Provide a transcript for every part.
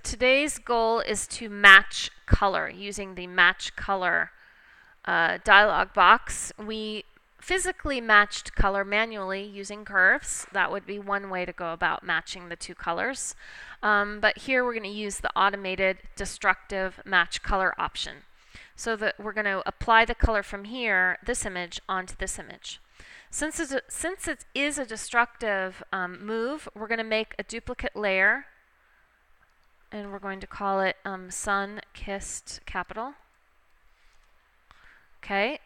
today's goal is to match color using the match color dialog box. We physically matched color manually using curves. That would be one way to go about matching the two colors. But here we're going to use the automated destructive match color option. So that we're going to apply the color from here, this image, onto this image. Since it is a destructive move, we're going to make a duplicate layer, and we're going to call it Sun Kissed Capital. Okay.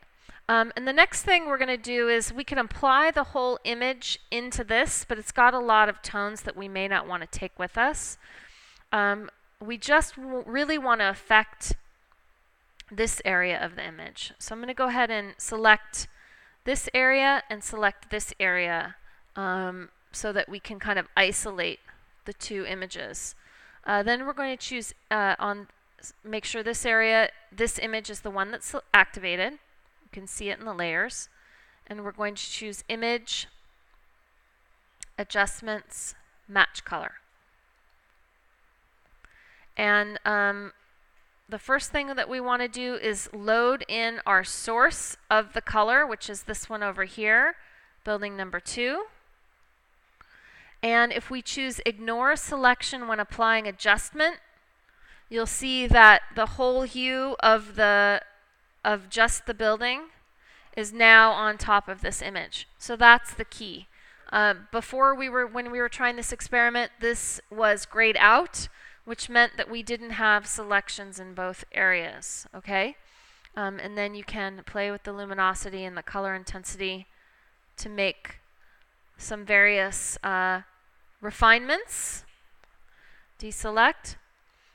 And the next thing we're going to do is we can apply the whole image into this, but it's got a lot of tones that we may not want to take with us. We just really want to affect this area of the image. So I'm going to go ahead and select this area and select this area so that we can kind of isolate the two images. Then we're going to choose make sure this image is the one that's activated. You can see it in the layers. And we're going to choose Image, Adjustments, Match Color. And the first thing that we want to do is load in our source of the color, which is this one over here, building number 2. And if we choose Ignore Selection when applying adjustment, you'll see that the whole hue of just the building is now on top of this image. So that's the key. When we were trying this experiment, this was grayed out, which meant that we didn't have selections in both areas, okay? And then you can play with the luminosity and the color intensity to make some various refinements. Deselect.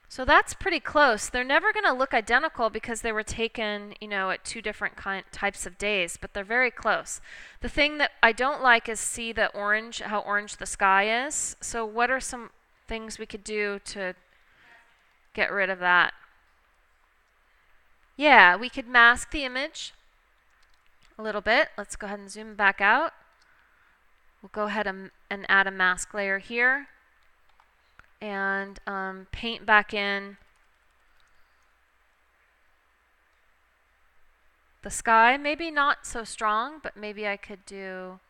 So that's pretty close. They're never going to look identical because they were taken, at two different types of days, but they're very close. The thing that I don't like is see the orange, how orange the sky is. So what are some things we could do to get rid of that? Yeah, we could mask the image a little bit. Let's go ahead and zoom back out. We'll go ahead and add a mask layer here and paint back in the sky. Maybe not so strong, but maybe I could do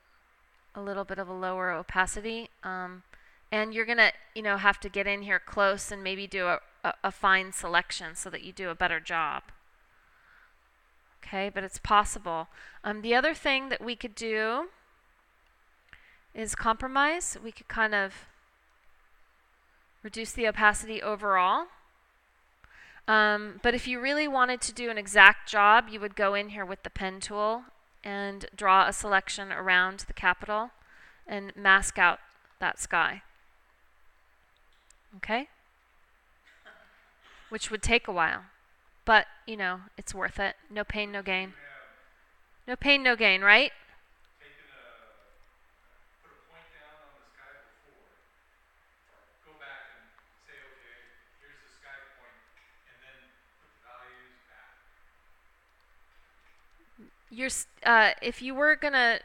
a little bit of a lower opacity. And you're going to, have to get in here close and maybe do a fine selection so that you do a better job. Okay, but it's possible. The other thing that we could do is compromise. We could kind of reduce the opacity overall. But if you really wanted to do an exact job, you would go in here with the pen tool and draw a selection around the capital and mask out that sky. Okay? Which would take a while. But, it's worth it. No pain, no gain. No pain, no gain, right? Put a point down on the sky before. Go back and say, okay, here's the sky point, and then put the values back. If you were going to...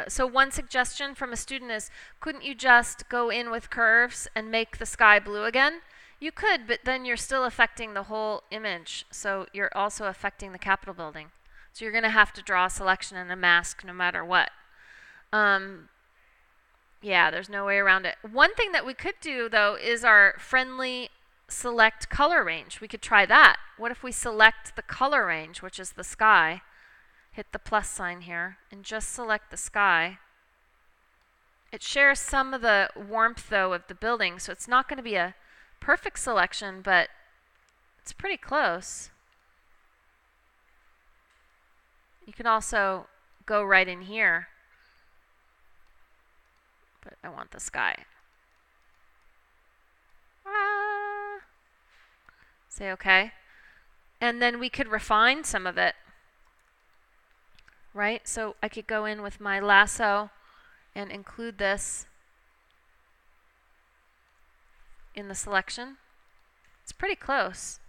So one suggestion from a student is, couldn't you just go in with curves and make the sky blue again? You could, but then you're still affecting the whole image. So you're also affecting the Capitol building. So you're going to have to draw a selection and a mask no matter what. Yeah, there's no way around it. One thing that we could do, though, is our friendly select color range. We could try that. What if we select the color range, which is the sky, hit the plus sign here, and just select the sky. It shares some of the warmth, though, of the building, so it's not going to be a perfect selection, but it's pretty close. You can also go right in here, but I want the sky. Say okay. And then we could refine some of it. Right? So I could go in with my lasso and include this in the selection. It's pretty close.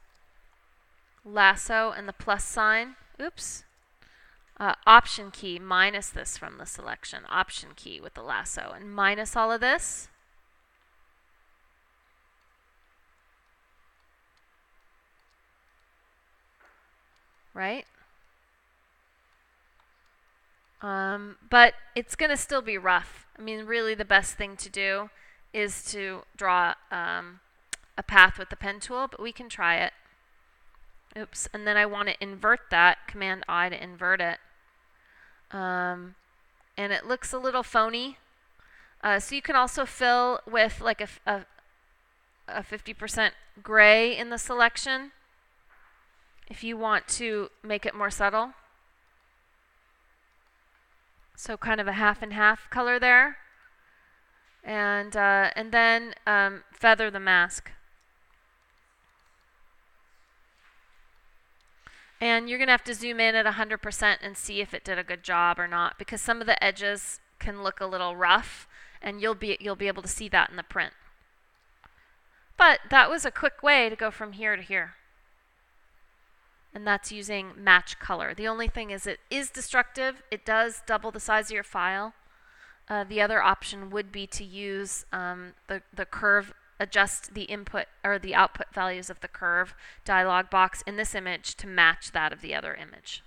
Lasso and the plus sign. Oops. Option key, minus this from the selection. Option key with the lasso and minus all of this. right? But it's going to still be rough. I mean, really the best thing to do is to draw a path with the pen tool, but we can try it. Oops, and then I want to invert that, Command I to invert it. And it looks a little phony. So you can also fill with like a 50% gray in the selection if you want to make it more subtle. So kind of a half and half color there. And then feather the mask. And you're going to have to zoom in at 100% and see if it did a good job or not, because some of the edges can look a little rough, and you'll be able to see that in the print. But that was a quick way to go from here to here. And that's using match color. The only thing is it is destructive. It does double the size of your file. The other option would be to use the curve, adjust the input or the output values of the curve dialog box in this image to match that of the other image.